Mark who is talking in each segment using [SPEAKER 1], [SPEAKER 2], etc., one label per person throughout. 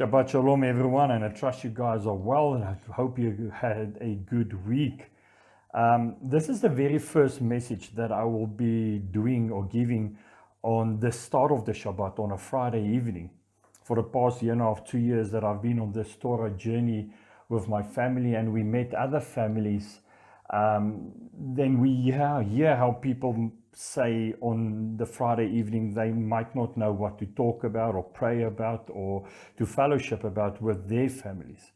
[SPEAKER 1] Shabbat Shalom, everyone, and I trust you guys are well, and I hope you had a good week. This is the very first message that I will be doing or giving on the start of the Shabbat on a Friday evening. For the past year and a half, 2 years that I've been on this Torah journey with my family, and we met other families. Then we hear how people say on the Friday evening they might not know what to talk about or pray about or to fellowship about with their families.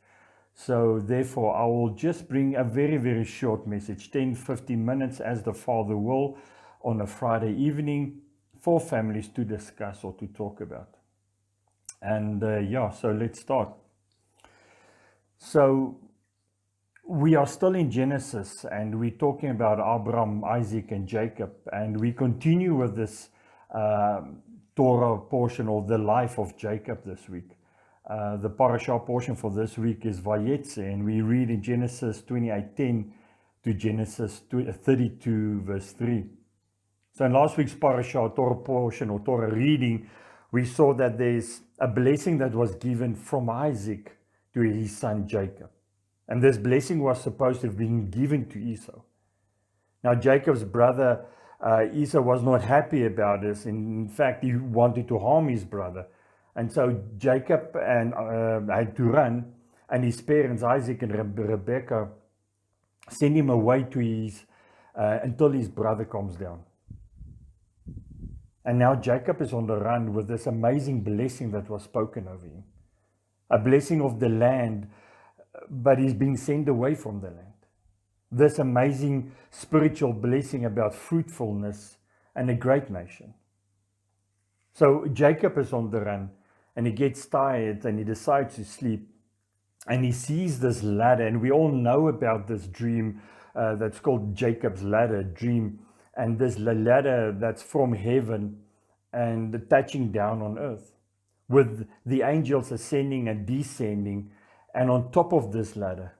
[SPEAKER 1] So therefore, I will just bring a very, very short message, 10-15 minutes as the Father will, on a Friday evening for families to discuss or to talk about. And so let's start. So we are still in Genesis, and we're talking about Abraham, Isaac, and Jacob, and we continue with this Torah portion of the life of Jacob this week. The parasha portion for this week is Vayetzei, and we read in Genesis 28:10 to Genesis 32 verse 3. So in last week's parasha Torah portion or Torah reading, we saw that there's a blessing that was given from Isaac to his son Jacob. And this blessing was supposed to have been given to Esau. Now Jacob's brother Esau was not happy about this. In fact, he wanted to harm his brother. And so Jacob had to run, and his parents, Isaac and Rebekah, send him away to until his brother comes down. And now Jacob is on the run with this amazing blessing that was spoken over him. A blessing of the land, but he's being sent away from the land. This amazing spiritual blessing about fruitfulness and a great nation. So Jacob is on the run, and he gets tired, and he decides to sleep, and he sees this ladder, and we all know about this dream that's called Jacob's ladder dream, and this ladder that's from heaven and touching down on earth, with the angels ascending and descending. And on top of this ladder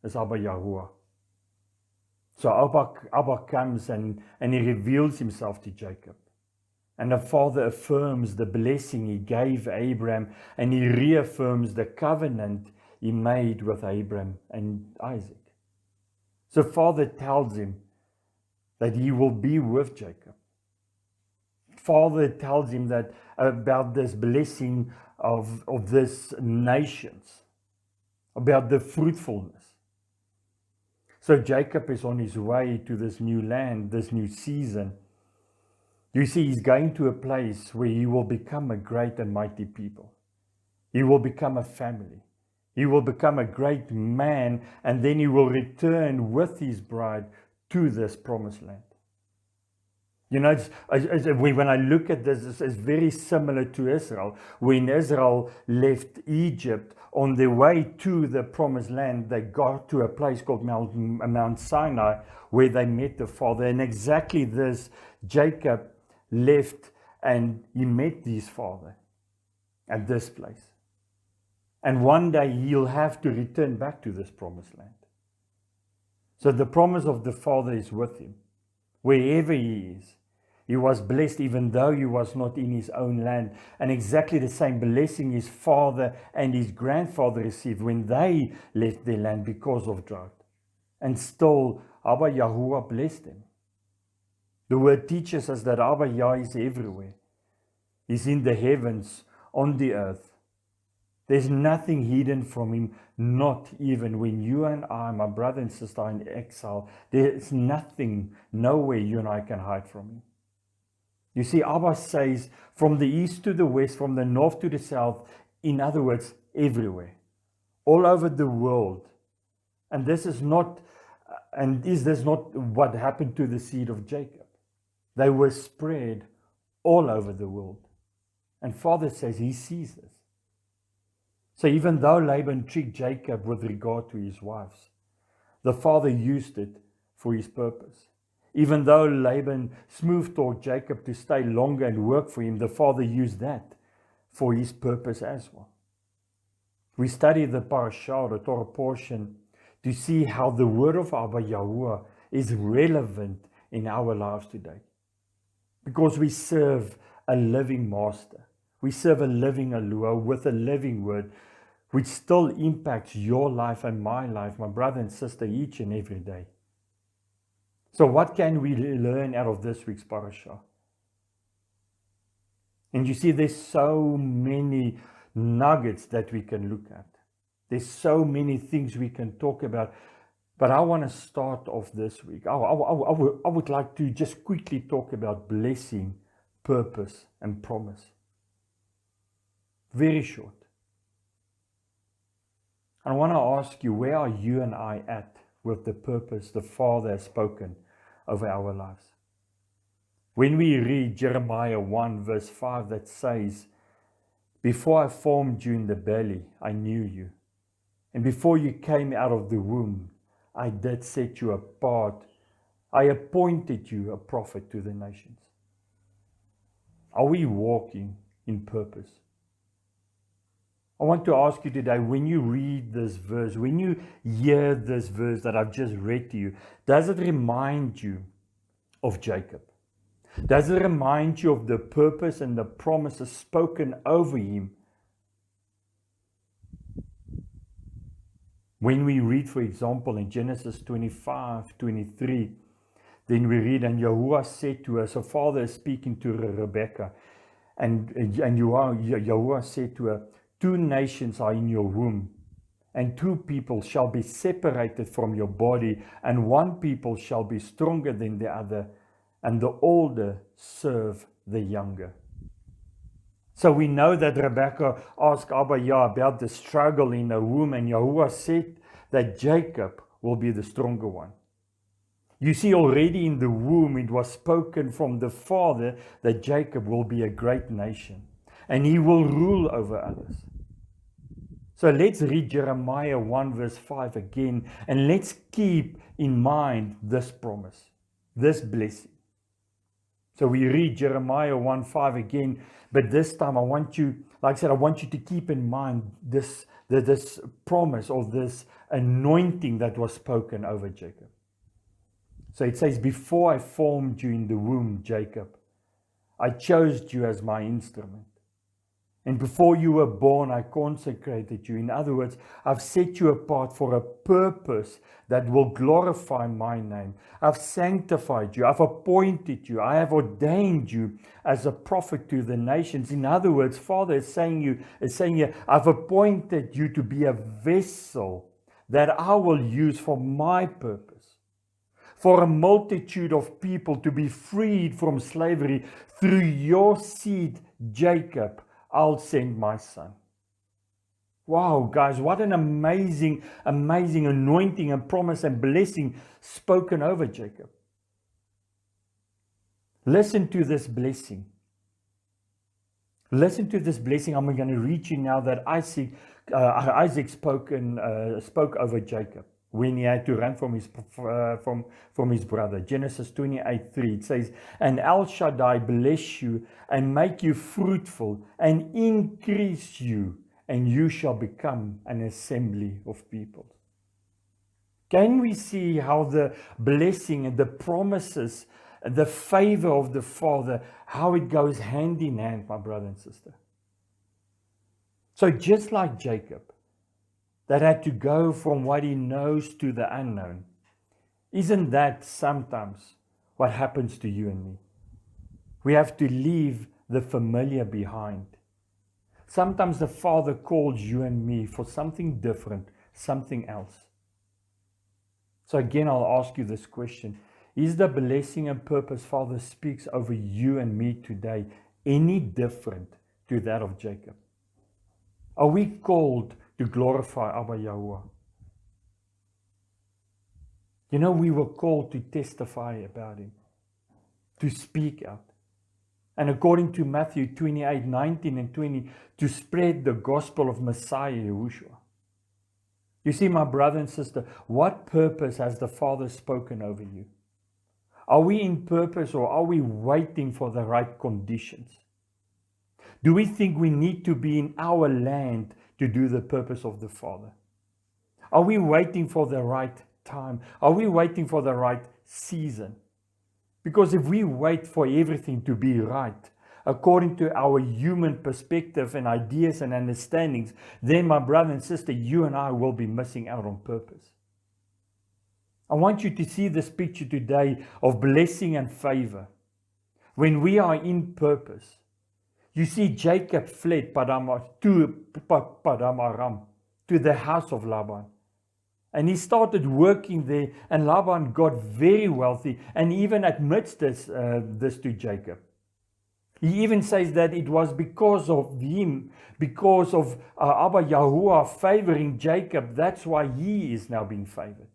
[SPEAKER 1] is Abba Yahuwah. So Abba comes and he reveals himself to Jacob. And the Father affirms the blessing he gave Abraham, and he reaffirms the covenant he made with Abraham and Isaac. So Father tells him that he will be with Jacob. Father tells him that about this blessing of this nations, about the fruitfulness. So Jacob is on his way to this new land, this new season. You see, he's going to a place where he will become a great and mighty people. He will become a family. He will become a great man, and then he will return with his bride to this promised land. You know, when I look at this, it's very similar to Israel. When Israel left Egypt, on their way to the promised land, they got to a place called Mount Sinai, where they met the Father. And exactly this, Jacob left and he met his father at this place. And one day he'll have to return back to this promised land. So the promise of the Father is with him. Wherever he is, he was blessed even though he was not in his own land. And exactly the same blessing his father and his grandfather received when they left their land because of drought. And still, Abba Yahuwah blessed them. The word teaches us that Abba Yah is everywhere. He's in the heavens, on the earth. There's nothing hidden from him, not even when you and I, my brother and sister, are in exile. There's nothing, nowhere you and I can hide from him. You see, Abba says from the east to the west, from the north to the south, in other words, everywhere, all over the world. And this is not what happened to the seed of Jacob? They were spread all over the world. And Father says he sees this. So even though Laban tricked Jacob with regard to his wives, the Father used it for his purpose. Even though Laban smooth-talked Jacob to stay longer and work for him, the Father used that for his purpose as well. We study the parasha, the Torah portion, to see how the word of Abba Yahuwah is relevant in our lives today. Because we serve a living master. We serve a living Alua with a living word, which still impacts your life and my life, my brother and sister, each and every day. So what can we learn out of this week's parasha? And you see, there's so many nuggets that we can look at. There's so many things we can talk about. But I want to start off this week. I would like to just quickly talk about blessing, purpose, and promise. Very short. I want to ask you, where are you and I at with the purpose the Father has spoken over our lives? When we read Jeremiah 1 verse 5 that says, "Before I formed you in the belly, I knew you. And before you came out of the womb, I did set you apart. I appointed you a prophet to the nations." Are we walking in purpose? I want to ask you today, when you read this verse, when you hear this verse that I've just read to you, does it remind you of Jacob? Does it remind you of the purpose and the promises spoken over him? When we read, for example, in Genesis 25:23, then we read, "And Yahuwah said to her," so Father is speaking to Rebecca, and Yahuwah said to her, "Two nations are in your womb, and two people shall be separated from your body, and one people shall be stronger than the other, and the older serve the younger." So we know that Rebecca asked Abba Yah about the struggle in her womb, and Yahuwah said that Jacob will be the stronger one. You see, already in the womb it was spoken from the Father that Jacob will be a great nation, and he will rule over others. So let's read Jeremiah 1 verse 5 again, and let's keep in mind this promise, this blessing. So we read Jeremiah 1:5 again, but this time I want you, like I said, I want you to keep in mind this promise or this anointing that was spoken over Jacob. So it says, "Before I formed you in the womb, Jacob, I chose you as my instrument. And before you were born, I consecrated you." In other words, I've set you apart for a purpose that will glorify my name. I've sanctified you. I've appointed you. I have ordained you as a prophet to the nations. In other words, Father is saying here, I've appointed you to be a vessel that I will use for my purpose, for a multitude of people to be freed from slavery. Through your seed, Jacob, I'll send my son. Wow, guys, what an amazing anointing and promise and blessing spoken over Jacob. Listen to this blessing. Listen to this blessing. I'm going to read you now that Isaac spoke over Jacob when he had to run from his brother. Genesis 28:3, it says, "And El Shaddai bless you and make you fruitful and increase you, and you shall become an assembly of peoples." Can we see how the blessing and the promises, the favor of the Father, how it goes hand in hand, my brother and sister? So just like Jacob, that had to go from what he knows to the unknown, isn't that sometimes what happens to you and me? We have to leave the familiar behind. Sometimes the Father calls you and me for something different, something else. So again, I'll ask you this question. Is the blessing and purpose Father speaks over you and me today any different to that of Jacob? Are we called to glorify Abba Yahuwah? You know, we were called to testify about him, to speak out. And according to Matthew 28:19 and 20, to spread the gospel of Messiah Yahushua. You see, my brother and sister, what purpose has the Father spoken over you? Are we in purpose, or are we waiting for the right conditions? Do we think we need to be in our land to do the purpose of the Father? Are we waiting for the right time? Are we waiting for the right season? Because if we wait for everything to be right, according to our human perspective and ideas and understandings, then my brother and sister, you and I will be missing out on purpose. I want you to see this picture today of blessing and favor. When we are in purpose, you see Jacob fled to Padamaram, to the house of Laban. And he started working there, and Laban got very wealthy and even admits this to Jacob. He even says that it was because of him, because of Abba Yahuwah favoring Jacob, that's why he is now being favored.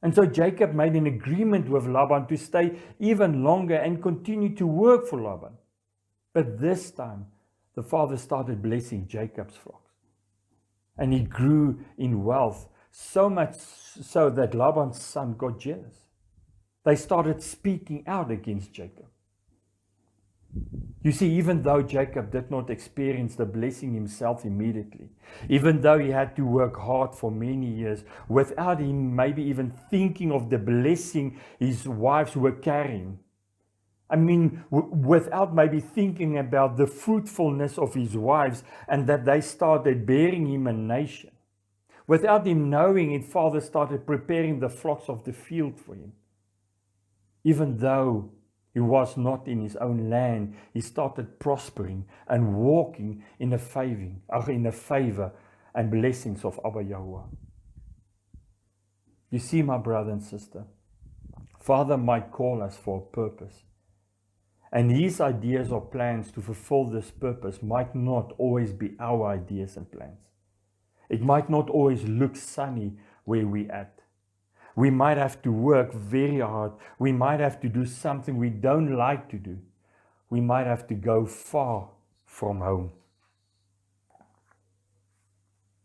[SPEAKER 1] And so Jacob made an agreement with Laban to stay even longer and continue to work for Laban. But this time, the father started blessing Jacob's flocks. And he grew in wealth, so much so that Laban's son got jealous. They started speaking out against Jacob. You see, even though Jacob did not experience the blessing himself immediately, even though he had to work hard for many years, without him maybe even thinking of the blessing his wives were carrying, I mean, without maybe thinking about the fruitfulness of his wives and that they started bearing him a nation, without him knowing it, father started preparing the flocks of the field for him. Even though he was not in his own land, he started prospering and walking in the favor and blessings of Abba Yahuwah. You see, my brother and sister, Father might call us for a purpose. And his ideas or plans to fulfill this purpose might not always be our ideas and plans. It might not always look sunny where we're at. We might have to work very hard. We might have to do something we don't like to do. We might have to go far from home.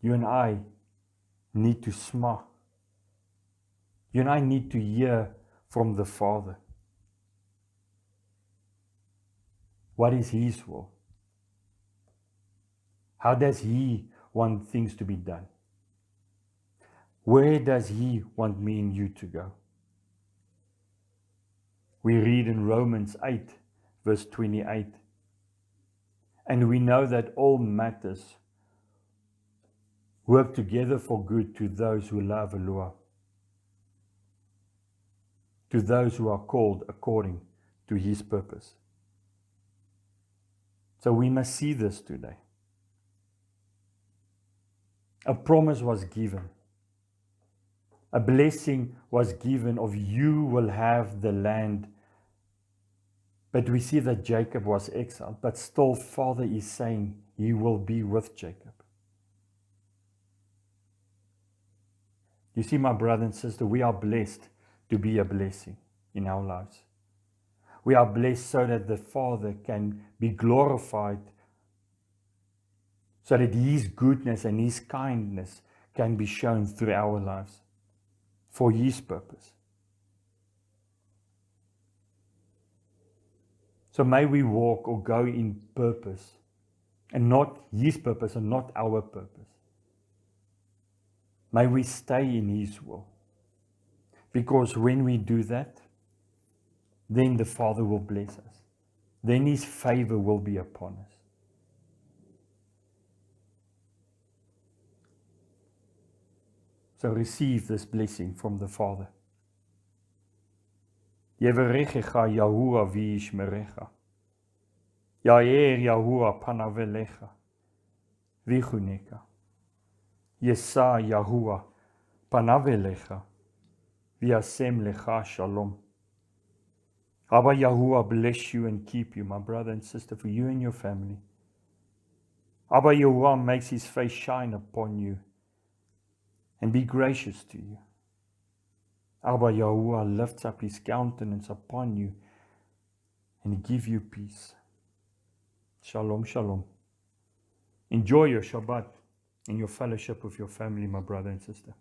[SPEAKER 1] You and I need to smile. You and I need to hear from the Father. What is His will? How does He want things to be done? Where does He want me and you to go? We read in Romans 8, verse 28, and we know that all matters work together for good to those who love Elohim, to those who are called according to His purpose. So we must see this today. A promise was given. A blessing was given of you will have the land. But we see that Jacob was exiled. But still, Father is saying He will be with Jacob. You see, my brother and sister, we are blessed to be a blessing in our lives. We are blessed so that the Father can be glorified, so that His goodness and His kindness can be shown through our lives for His purpose. So may we walk or go in purpose, and not His purpose and not our purpose. May we stay in His will. Because when we do that, then the Father will bless us. Then His favor will be upon us. So receive this blessing from the Father. Yevarechecha Yahuwah v'yishmerecha. Yair Yahuwah panavelecha v'chuneka. Yesa Yahuwah panavelecha v'yasem lecha shalom. Abba Yahuwah bless you and keep you, my brother and sister, for you and your family. Abba Yahuwah makes His face shine upon you and be gracious to you. Abba Yahuwah lifts up His countenance upon you and give you peace. Shalom, shalom. Enjoy your Shabbat and your fellowship with your family, my brother and sister.